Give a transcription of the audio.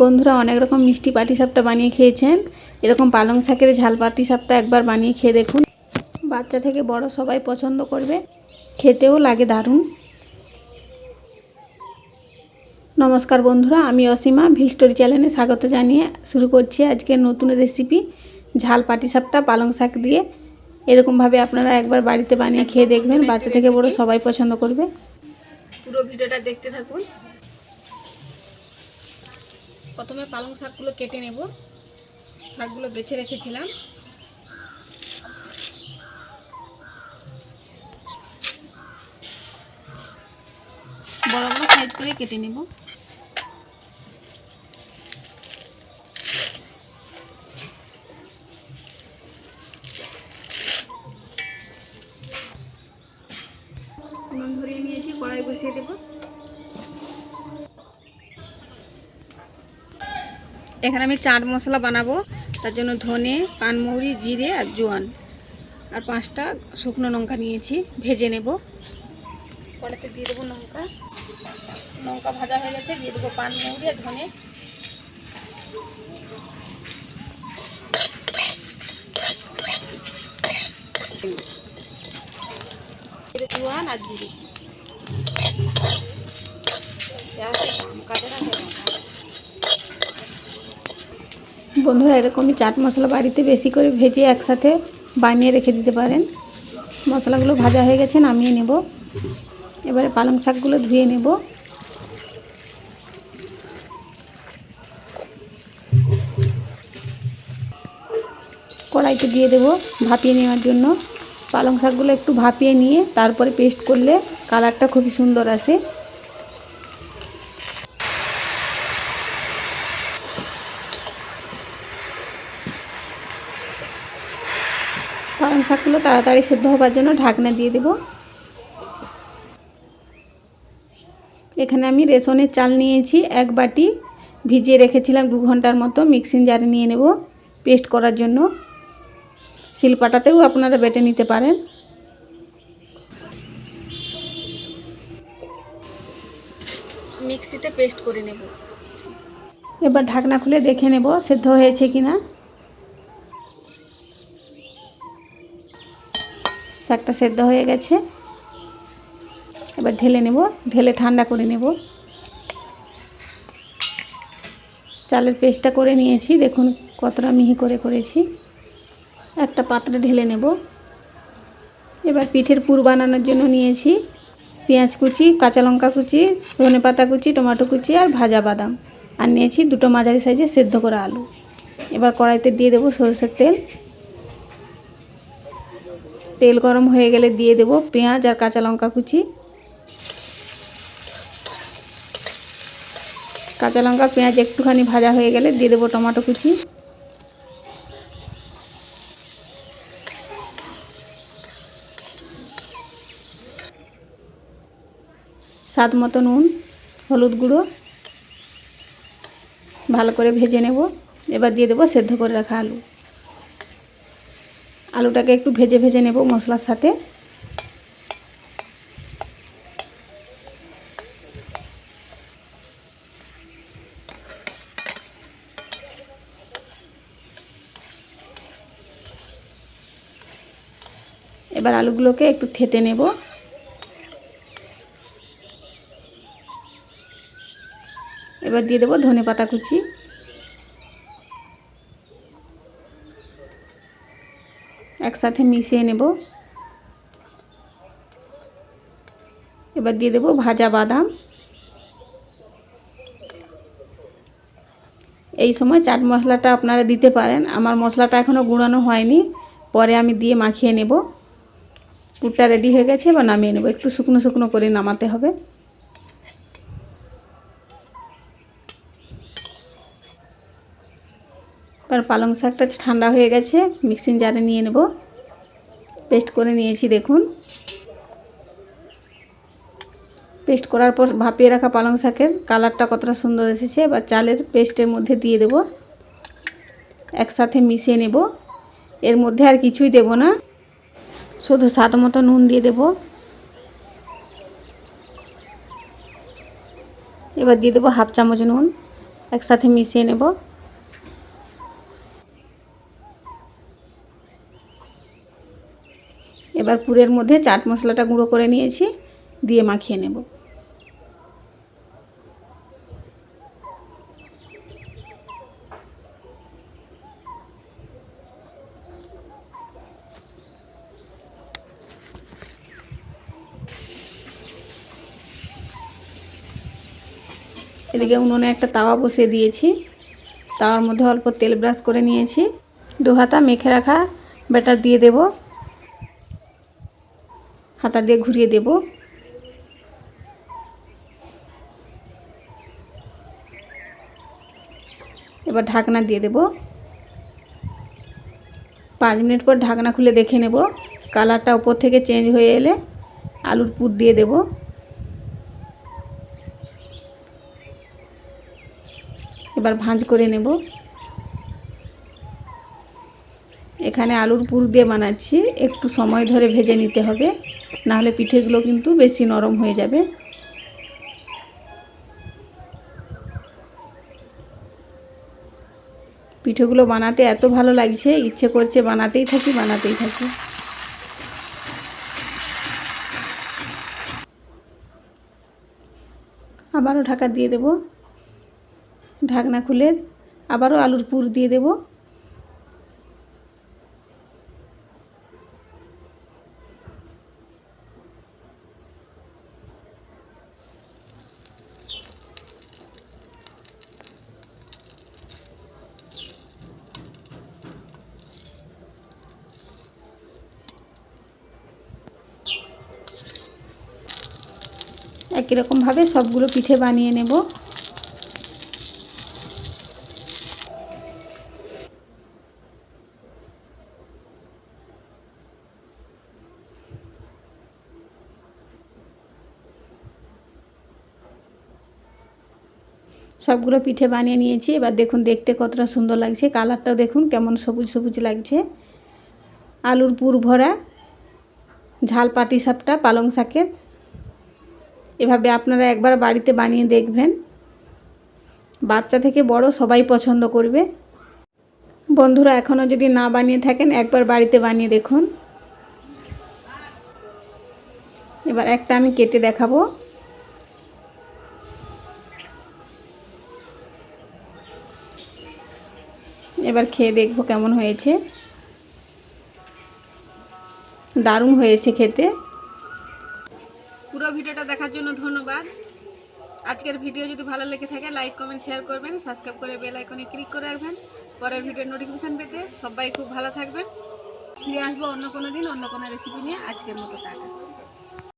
বন্ধুরা অনেক রকম মিষ্টি পাটিসাপটা বানিয়ে খেয়েছেন। এরকম পালং শাকের ঝাল পাটিসাপটা একবার বানিয়ে খেয়ে দেখুন। বাচ্চা থেকে বড় সবাই পছন্দ করবে, খেতেও লাগে দারুণ। নমস্কার বন্ধুরা, আমি অসীমা ভিল স্টোরি চ্যানেলে স্বাগত জানিয়ে শুরু করছি আজকের নতুন রেসিপি ঝাল পাটিসাপটা পালং শাক দিয়ে। এরকমভাবে আপনারা একবার বাড়িতে বানিয়ে খেয়ে দেখবেন, বাচ্চা থেকে বড় সবাই পছন্দ করবে। পুরো ভিডিওটা দেখতে থাকুন। প্রথমে পালং শাকগুলো কেটে নেব। শাকগুলো বেছে রেখেছিলাম। বড় বড় সাইজ করে কেটে নেব। নুন ধরিয়ে নিয়েছি, কড়াই বসিয়ে দেব। এখানে আমি চাট মশলা বানাবো, তার জন্য ধনে, পানমৌরি, জিরে আর জোয়ান আর 5টা শুকনো লঙ্কা নিয়েছি, ভেজে নেব। কড়াইতে দিয়ে দেবো লঙ্কা ভাজা হয়ে গেছে, দিয়ে দেবো পানমৌরি আর ধনে। জোয়ান আর জিরে। বন্ধুরা এরকমই চাট মশলা বাড়িতে বেশি করে ভেজে একসাথে বানিয়ে রেখে দিতে পারেন। মশলাগুলো ভাজা হয়ে গেছে, নামিয়ে নেব। এবারে পালং শাকগুলো ধুয়ে নেব। কড়াইতে দিয়ে দেব ভাপিয়ে নেওয়ার জন্য। পালং শাকগুলো একটু ভাপিয়ে নিয়ে তারপরে পেস্ট করলে কালারটা খুবই সুন্দর আসে। পালং শাকগুলো তাড়াতাড়ি সেদ্ধ হবার জন্য ঢাকনা দিয়ে দেব। এখানে আমি রেশনের চাল নিয়েছি 1 বাটি, ভিজিয়ে রেখেছিলাম 2 ঘন্টার মতো। মিক্সিং জারে নিয়ে নেব পেস্ট করার জন্য। শিলপাটাতেও আপনারা বেটে নিতে পারেন। মিক্সিতে পেস্ট করে নেব। এবার ঢাকনা খুলে দেখে নেব সেদ্ধ হয়েছে কিনা। শাকটা সেদ্ধ হয়ে গেছে। এবার ঢেলে নেব, ঢেলে ঠান্ডা করে নেব। চালের পেস্টটা করে নিয়েছি, দেখুন কতটা মিহি করে করেছি। একটা পাত্রে ঢেলে নেব। এবার পিঠের পুর বানানোর জন্য নিয়েছি পেঁয়াজ কুচি, কাঁচা লঙ্কা কুচি, ধনেপাতা কুচি, টমেটো কুচি আর ভাজা বাদাম। আর নিয়েছি 2টো মাঝারি সাইজে সেদ্ধ করা আলু। এবার কড়াইতে দিয়ে দেব সরষের তেল। তেল গরম হয়ে গেলে দিয়ে দেব পেঁয়াজ আর কাঁচা লঙ্কা কুচি। কাঁচা লঙ্কা পেঁয়াজ একটুখানি ভাজা হয়ে গেলে দিয়ে দেবো টমেটো কুচি। স্বাদ মতো নুন, হলুদ গুঁড়ো ভালো করে ভেজে নেব। এবার দিয়ে দেবো সেদ্ধ করে রাখা আলু। আলুটাকে একটু ভেজে ভেজে নেব মশলার সাথে। এবার আলুগুলোকে একটু থেতে নেব। এবার দিয়ে দেবো ধনেপাতা কুচি। একসাথে মিশিয়ে নেব। এবার দিয়ে দেবো ভাজা বাদাম। এই সময় চাট মশলাটা আপনারা দিতে পারেন। আমার মশলাটা এখনও গুঁড়ানো হয়নি, পরে আমি দিয়ে মাখিয়ে নেব। পুরটা রেডি হয়ে গেছে, এবার নামিয়ে নেব। একটু শুকনো শুকনো করে নামাতে হবে। এবার পালং শাকটা ঠান্ডা হয়ে গেছে, মিক্সিং জারে নিয়ে নেব। পেস্ট করে নিয়েছি, দেখুন। পেস্ট করার পর ভাপিয়ে রাখা পালং শাকের কালারটা কতটা সুন্দর এসেছে। এবার চালের পেস্টের মধ্যে দিয়ে দেব, একসাথে মিশিয়ে নেব। এর মধ্যে আর কিছুই দেব না, শুধু স্বাদ মতো নুন দিয়ে দেব। এবার দিয়ে দেবো 1/2 চামচ নুন। একসাথে মিশিয়ে নেব। এবার পুরের মধ্যে চাট মশলাটা গুঁড়ো করে নিয়েছি, দিয়ে মাখিয়ে নেব। এদিকে উনুনে একটা তাওয়া বসিয়ে দিয়েছি, তাওয়ার মধ্যে অল্প তেল ব্রাশ করে নিয়েছি। 2 হাতা মেখে রাখা ব্যাটার দিয়ে দেব, হাতা দিয়ে ঘুরিয়ে দেব। এবার ঢাকনা দিয়ে দেব। 5 মিনিট পর ঢাকনা খুলে দেখে নেব, কালারটা উপর থেকে চেঞ্জ হয়ে এলে আলুর পুর দিয়ে দেব। এবার ভাঁজ করে নেব। এখানে আলুর পুর দিয়ে বানাচ্ছি, একটু সময় ধরে ভেজে নিতে হবে, নাহলে পিঠেগুলো কিন্তু বেশি নরম হয়ে যাবে। পিঠেগুলো বানাতে এত ভালো লাগছে, ইচ্ছে করছে বানাতেই থাকি। আবারও ঢাকা দিয়ে দেব। ঢাকনা খুলে আবারও আলুর পুর দিয়ে দেব। একই রকমভাবে সবগুলো পিঠে বানিয়ে নেব। সবগুলো পিঠে বানিয়ে নিয়েছি। এবার দেখুন দেখতে কতটা সুন্দর লাগছে, কালারটাও দেখুন কেমন সবুজ সবুজ লাগছে। আলুর পুর ভরা ঝাল পাটিসাপটা পালং শাকের। এভাবে আপনারা একবার বাড়িতে বানিয়ে দেখবেন, বাচ্চা থেকে বড় সবাই পছন্দ করবে। বন্ধুরা, এখনও যদি না বানিয়ে থাকেন একবার বাড়িতে বানিয়ে দেখুন। এবার একটা আমি কেটে দেখাবো। এবার খেয়ে দেখবো কেমন হয়েছে। দারুণ হয়েছে খেতে। পুরো ভিডিওটা দেখার জন্য ধন্যবাদ। আজকের ভিডিও যদি ভালো লেগে থাকে লাইক কমেন্ট শেয়ার করবেন, সাবস্ক্রাইব করে বেল আইকনে ক্লিক করে রাখবেন পরের ভিডিওর নোটিফিকেশন পেতে। সবাই খুব ভালো থাকবেন। ফিরে আসবো অন্য কোনো দিন অন্য কোনো রেসিপি নিয়ে। আজকের মতো টাটা।